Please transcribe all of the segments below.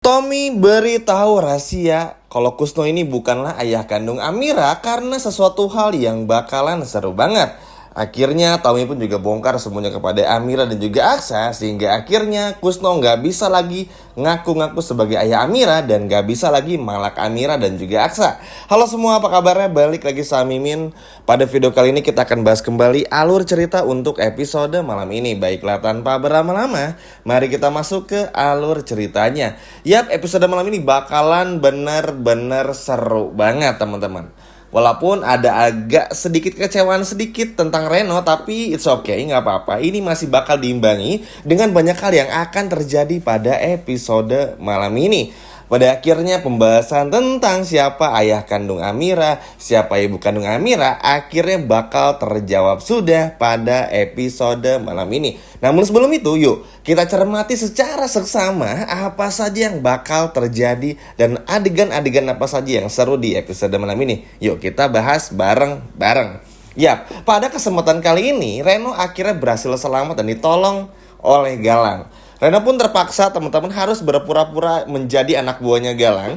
Tommy beritahu rahasia kalau Kusno ini bukanlah ayah kandung Amira karena sesuatu hal yang bakalan seru banget. Akhirnya Tommy pun juga bongkar semuanya kepada Amira dan juga Aksa, sehingga akhirnya Kusno nggak bisa lagi ngaku-ngaku sebagai ayah Amira dan nggak bisa lagi malak Amira dan juga Aksa. Halo semua, apa kabarnya? Balik lagi sama Mimin. Pada video kali ini kita akan bahas kembali alur cerita untuk episode malam ini. Baiklah, tanpa berlama-lama, mari kita masuk ke alur ceritanya. Yap, episode malam ini bakalan bener-bener seru banget teman-teman. Walaupun ada agak sedikit kecewaan sedikit tentang Reno, tapi it's okay, nggak apa-apa. Ini masih bakal diimbangi dengan banyak hal yang akan terjadi pada episode malam ini. Pada akhirnya pembahasan tentang siapa ayah kandung Amira, siapa ibu kandung Amira, akhirnya bakal terjawab sudah pada episode malam ini. Namun sebelum itu, yuk kita cermati secara seksama apa saja yang bakal terjadi dan adegan-adegan apa saja yang seru di episode malam ini. Yuk kita bahas bareng-bareng. Yap, pada kesempatan kali ini Reno akhirnya berhasil selamat dan ditolong oleh Galang. Reno pun terpaksa teman-teman harus berpura-pura menjadi anak buahnya Galang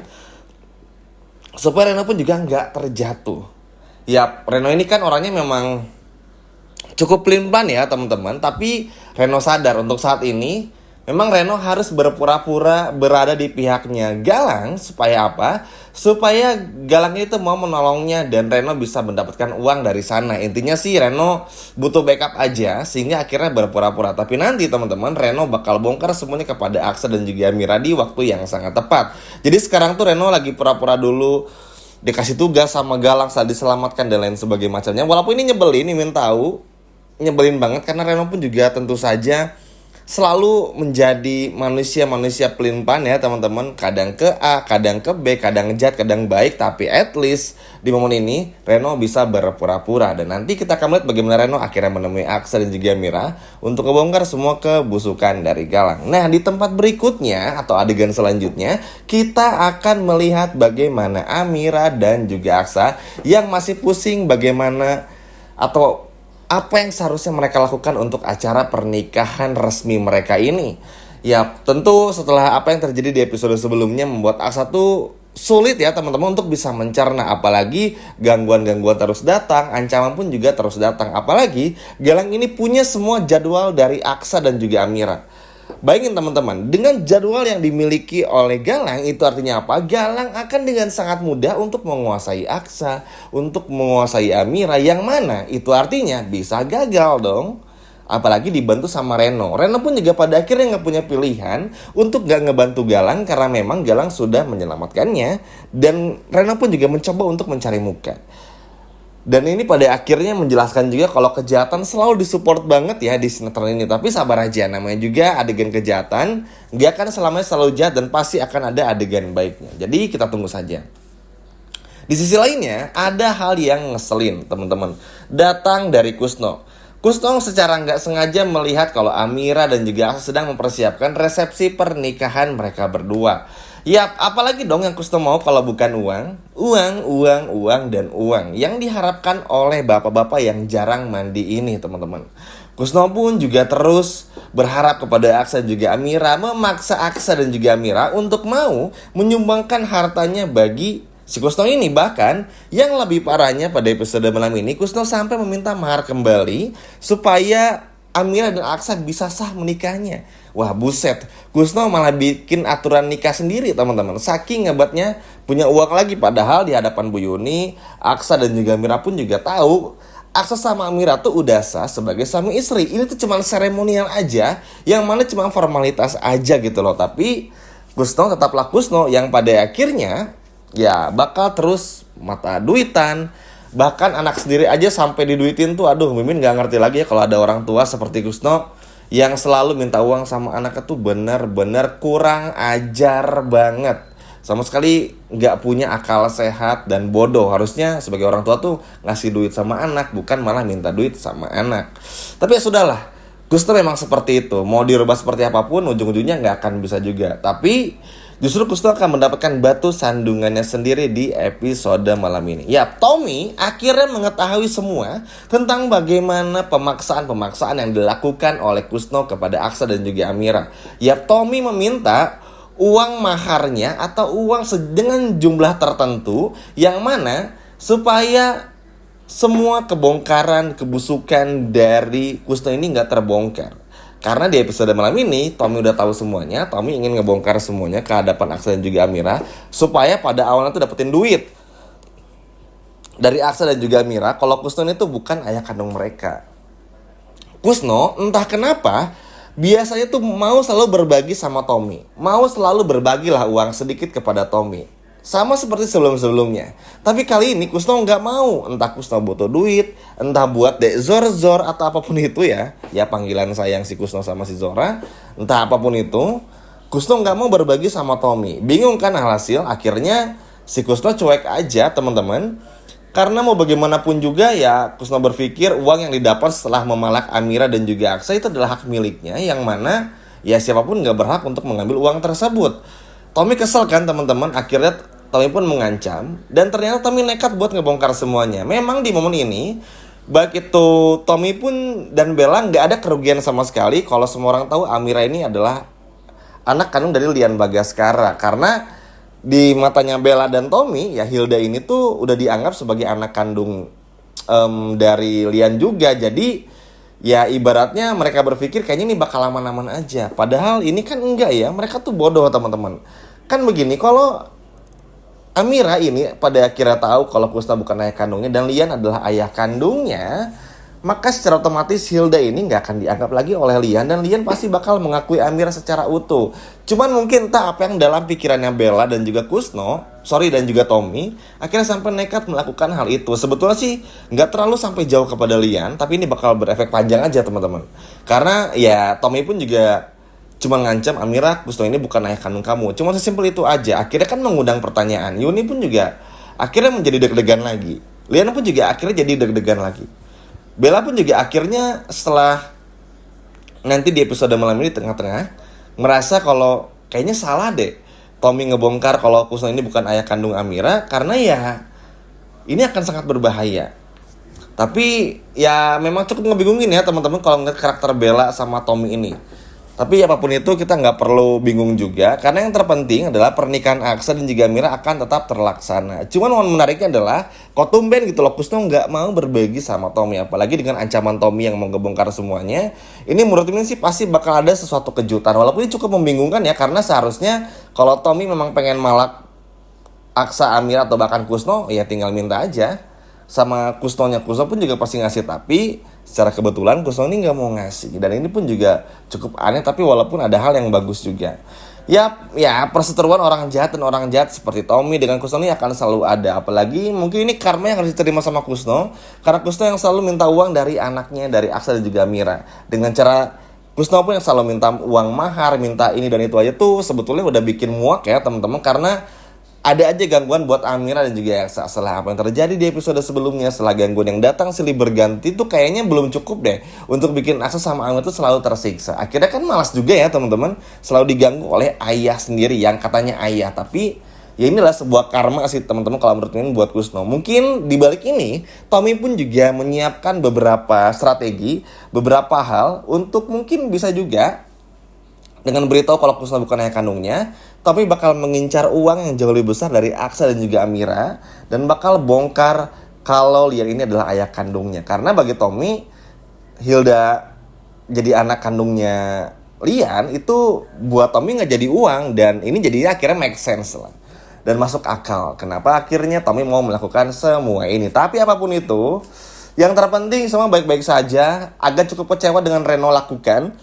supaya Reno pun juga nggak terjatuh. Yap, Reno ini kan orangnya memang cukup pelin-pelan ya teman-teman. Tapi Reno sadar untuk saat ini memang Reno harus berpura-pura berada di pihaknya Galang. Supaya apa? Supaya Galang itu mau menolongnya dan Reno bisa mendapatkan uang dari sana. Intinya sih Reno butuh backup aja sehingga akhirnya berpura-pura. Tapi nanti teman-teman, Reno bakal bongkar semuanya kepada Aksa dan juga Amira di waktu yang sangat tepat. Jadi sekarang tuh Reno lagi pura-pura dulu, dikasih tugas sama Galang saat diselamatkan dan lain sebagainya macamnya. Walaupun ini nyebelin, ingin tahu, nyebelin banget karena Reno pun juga tentu saja selalu menjadi manusia pelin-pelan ya teman-teman. Kadang ke A, kadang ke B, kadang jahat, kadang baik. Tapi at least di momen ini Reno bisa berpura-pura. Dan nanti kita akan melihat bagaimana Reno akhirnya menemui Aksa dan juga Mira untuk ngebongkar semua kebusukan dari Galang. Nah, di tempat berikutnya atau adegan selanjutnya kita akan melihat bagaimana Amira dan juga Aksa yang masih pusing bagaimana atau apa yang seharusnya mereka lakukan untuk acara pernikahan resmi mereka ini. Ya tentu setelah apa yang terjadi di episode sebelumnya membuat Aksa tuh sulit ya teman-teman untuk bisa mencerna. Apalagi gangguan-gangguan terus datang, ancaman pun juga terus datang. Apalagi Galang ini punya semua jadwal dari Aksa dan juga Amira. Bayangin teman-teman, dengan jadwal yang dimiliki oleh Galang, itu artinya apa? Galang akan dengan sangat mudah untuk menguasai Aksa, untuk menguasai Amira, yang mana itu artinya bisa gagal dong. Apalagi dibantu sama Reno. Reno pun juga pada akhirnya gak punya pilihan untuk gak ngebantu Galang karena memang Galang sudah menyelamatkannya. Dan Reno pun juga mencoba untuk mencari muka. Dan ini pada akhirnya menjelaskan juga kalau kejahatan selalu disupport banget ya di sinetron ini. Tapi sabar aja, namanya juga adegan kejahatan gak akan selamanya selalu jahat dan pasti akan ada adegan baiknya. Jadi kita tunggu saja. Di sisi lainnya ada hal yang ngeselin teman-teman, datang dari Kusno. Kusno secara nggak sengaja melihat kalau Amira dan juga Aksa sedang mempersiapkan resepsi pernikahan mereka berdua. Yap, apalagi dong yang Kusno mau kalau bukan uang. Uang, dan uang yang diharapkan oleh bapak-bapak yang jarang mandi ini teman-teman. Kusno pun juga terus berharap kepada Aksa dan juga Amira, memaksa Aksa dan juga Amira untuk mau menyumbangkan hartanya bagi si Kusno ini. Bahkan yang lebih parahnya pada episode malam ini, Kusno sampai meminta mahar kembali supaya Amira dan Aksa bisa sah menikahnya. Wah buset, Kusno malah bikin aturan nikah sendiri teman-teman. Saking hebatnya punya uang lagi. Padahal di hadapan Bu Yuni, Aksa dan juga Amira pun juga tahu Aksa sama Amira tuh udah sah sebagai suami istri. Ini tuh cuma seremonial aja, yang mana cuma formalitas aja gitu loh. Tapi Kusno tetaplah Kusno yang pada akhirnya ya bakal terus mata duitan. Bahkan anak sendiri aja sampai diduitin tuh. Aduh, Mimin gak ngerti lagi ya kalau ada orang tua seperti Kusno yang selalu minta uang sama anaknya tuh bener-bener kurang ajar banget. Sama sekali gak punya akal sehat dan bodoh. Harusnya sebagai orang tua tuh ngasih duit sama anak, bukan malah minta duit sama anak. Tapi ya sudahlah, Kusno memang seperti itu. Mau dirubah seperti apapun ujung-ujungnya gak akan bisa juga. Tapi justru Kusno akan mendapatkan batu sandungannya sendiri di episode malam ini. Ya, Tommy akhirnya mengetahui semua tentang bagaimana pemaksaan yang dilakukan oleh Kusno kepada Aksa dan juga Amira. Ya, Tommy meminta uang maharnya atau uang dengan jumlah tertentu yang mana supaya semua kebongkaran, kebusukan dari Kusno ini nggak terbongkar. Karena di episode malam ini, Tommy udah tahu semuanya. Tommy ingin ngebongkar semuanya ke hadapan Aksa dan juga Amira, supaya pada awalnya tuh dapetin duit dari Aksa dan juga Amira kalau Kusno itu bukan ayah kandung mereka. Kusno entah kenapa biasanya tuh mau selalu berbagi sama Tommy. Mau selalu berbagilah uang sedikit kepada Tommy. Sama seperti sebelum-sebelumnya. Tapi kali ini Kusno nggak mau. Entah Kusno butuh duit, entah buat dek Zor atau apapun itu ya. Ya panggilan sayang si Kusno sama si Zora. Entah apapun itu, Kusno nggak mau berbagi sama Tommy. Bingung kan alhasil, akhirnya si Kusno cuek aja teman-teman. Karena mau bagaimanapun juga ya Kusno berpikir uang yang didapat setelah memalak Amira dan juga Aksa itu adalah hak miliknya. Yang mana ya siapapun nggak berhak untuk mengambil uang tersebut. Tommy kesel kan teman-teman, akhirnya Tommy pun mengancam dan ternyata Tommy nekat buat ngebongkar semuanya. Memang di momen ini baik itu Tommy pun dan Bella nggak ada kerugian sama sekali kalau semua orang tahu Amira ini adalah anak kandung dari Lian Bagaskara. Karena di matanya Bella dan Tommy ya Hilda ini tuh udah dianggap sebagai anak kandung dari Lian juga. Jadi ya ibaratnya mereka berpikir kayaknya ini bakal aman-aman aja. Padahal ini kan enggak ya. Mereka tuh bodoh teman-teman. Kan begini, kalau Amira ini pada akhirnya tahu kalau Kusno bukan ayah kandungnya dan Lian adalah ayah kandungnya, maka secara otomatis Hilda ini nggak akan dianggap lagi oleh Lian dan Lian pasti bakal mengakui Amira secara utuh. Cuman mungkin entah apa yang dalam pikirannya Bella dan juga dan juga Tommy, akhirnya sampai nekat melakukan hal itu. Sebetulnya sih nggak terlalu sampai jauh kepada Lian, tapi ini bakal berefek panjang aja teman-teman. Karena ya Tommy pun juga cuma ngancam Amira, Kusno ini bukan ayah kandung kamu. Cuma sesimpel itu aja. Akhirnya kan mengundang pertanyaan. Yuni pun juga akhirnya menjadi deg-degan lagi. Lian pun juga akhirnya jadi deg-degan lagi. Bella pun juga akhirnya setelah nanti di episode malam ini tengah-tengah merasa kalau kayaknya salah deh Tommy ngebongkar kalau Kusno ini bukan ayah kandung Amira, karena ya ini akan sangat berbahaya. Tapi ya memang cukup ngebingungin ya teman-teman kalau ngeliat karakter Bella sama Tommy ini. Tapi apapun itu kita nggak perlu bingung juga, karena yang terpenting adalah pernikahan Aksa dan juga Amira akan tetap terlaksana. Cuman momen menariknya adalah kok tumben gitu loh Kusno nggak mau berbagi sama Tommy, apalagi dengan ancaman Tommy yang mau ngebongkar semuanya. Ini menurut ini sih pasti bakal ada sesuatu kejutan, walaupun ini cukup membingungkan ya, karena seharusnya kalau Tommy memang pengen malak Aksa, Amira atau bahkan Kusno ya tinggal minta aja sama Kusnonya. Kusno pun juga pasti ngasih, tapi secara kebetulan Kusno ini nggak mau ngasih. Dan ini pun juga cukup aneh, tapi walaupun ada hal yang bagus juga. Ya perseteruan orang jahat dan orang jahat seperti Tommy dengan Kusno ini akan selalu ada. Apalagi mungkin ini karma yang harus diterima sama Kusno, karena Kusno yang selalu minta uang dari anaknya, dari Aksa dan juga Amira. Dengan cara Kusno pun yang selalu minta uang mahar, minta ini dan itu aja tuh sebetulnya udah bikin muak ya teman-teman. Karena ada aja gangguan buat Amira dan juga Aksa. Setelah apa yang terjadi di episode sebelumnya, setelah gangguan yang datang silih berganti tuh kayaknya belum cukup deh untuk bikin Aksa sama Amira tuh selalu tersiksa. Akhirnya kan malas juga ya teman-teman, selalu diganggu oleh ayah sendiri yang katanya ayah. Tapi ya inilah sebuah karma sih teman-teman kalau menurut ini buat Kusno. Mungkin di balik ini Tommy pun juga menyiapkan beberapa strategi, beberapa hal untuk mungkin bisa juga dengan beritahu kalau Kusno bukan ayah kandungnya, Tommy bakal mengincar uang yang jauh lebih besar dari Aksa dan juga Amira, dan bakal bongkar kalau Lian ini adalah ayah kandungnya. Karena bagi Tommy, Hilda jadi anak kandungnya Lian itu buat Tommy nggak jadi uang, dan ini jadinya akhirnya make sense lah dan masuk akal. Kenapa akhirnya Tommy mau melakukan semua ini? Tapi apapun itu, yang terpenting semua baik-baik saja. Agak cukup kecewa dengan Reno lakukan,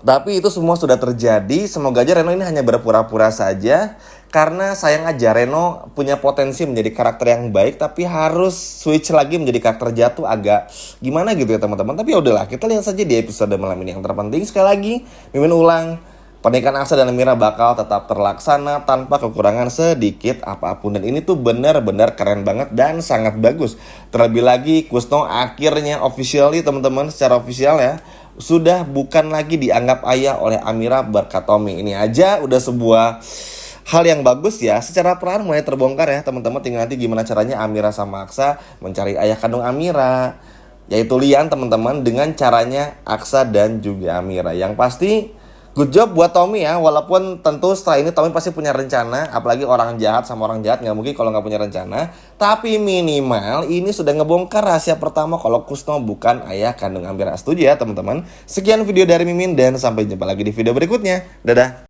tapi itu semua sudah terjadi. Semoga aja Reno ini hanya berpura-pura saja, karena sayang aja Reno punya potensi menjadi karakter yang baik, tapi harus switch lagi menjadi karakter jatuh agak gimana gitu ya teman-teman. Tapi ya udahlah, kita lihat saja di episode malam ini. Yang terpenting sekali lagi Mimin ulang, pernikahan Aksa dan Amira bakal tetap terlaksana tanpa kekurangan sedikit apapun. Dan ini tuh benar-benar keren banget dan sangat bagus. Terlebih lagi Kusno akhirnya officially teman-teman, secara official ya, sudah bukan lagi dianggap ayah oleh Amira berkat Tommy. Ini aja udah sebuah hal yang bagus ya. Secara peran mulai terbongkar ya teman-teman. Tinggal nanti gimana caranya Amira sama Aksa mencari ayah kandung Amira, yaitu Lian teman-teman, dengan caranya Aksa dan juga Amira. Yang pasti Good job buat Tommy ya, walaupun tentu setelah ini Tommy pasti punya rencana, apalagi orang jahat sama orang jahat nggak mungkin kalau nggak punya rencana. Tapi minimal ini sudah ngebongkar rahasia pertama kalau Kusno bukan ayah kandung Amira. Setuju ya teman-teman? Sekian video dari Mimin dan sampai jumpa lagi di video berikutnya. Dadah!